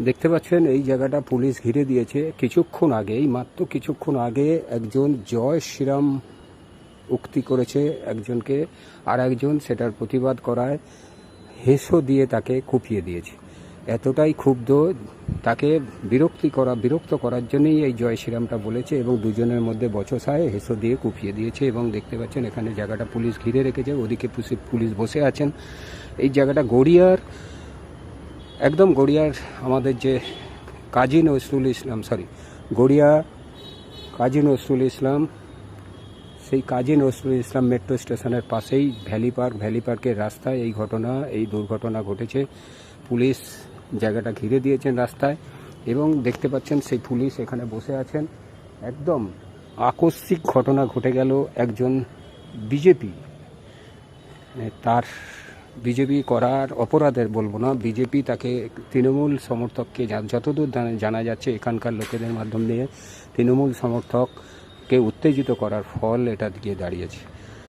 দেখতে পাচ্ছেন এই জায়গাটা পুলিশ ঘিরে দিয়েছে। কিছুক্ষণ আগে, এই মাত্র কিছুক্ষণ আগে একজন জয় শ্রীরাম উক্তি করেছে একজনকে, আর একজন সেটার প্রতিবাদ করায় হেঁসো দিয়ে তাকে কুপিয়ে দিয়েছে। এতটাই ক্ষুব্ধ, তাকে বিরক্ত করার জন্যই এই জয় শ্রীরামটা বলেছে, এবং দুজনের মধ্যে বচসায় হেঁসো দিয়ে কুপিয়ে দিয়েছে। এবং দেখতে পাচ্ছেন এখানে জায়গাটা পুলিশ ঘিরে রেখেছে, ওদিকে পুলিশ বসে আছেন। এই জায়গাটা গড়িয়ার, একদম গড়িয়ার আমাদের যে কাজী নজরুল ইসলাম, গড়িয়া কাজী নজরুল ইসলাম, সেই কাজী নজরুল ইসলাম মেট্রো স্টেশনের পাশেই ভ্যালি পার্কের রাস্তায় এই দুর্ঘটনা ঘটেছে। পুলিশ জায়গাটা ঘিরে দিয়েছেন রাস্তায়, এবং দেখতে পাচ্ছেন সেই পুলিশ এখানে বসে আছেন। একদম আকস্মিক ঘটনা ঘটে গেল। একজন বিজেপি, তার বিজেপি করার অপরাধের বলবো না, বিজেপি তাকে তৃণমূল সমর্থককে, যতদূর জানা যাচ্ছে এখানকার লোকেদের মাধ্যম দিয়ে, তৃণমূল সমর্থককে উত্তেজিত করার ফল এটা গিয়ে দাঁড়িয়েছে।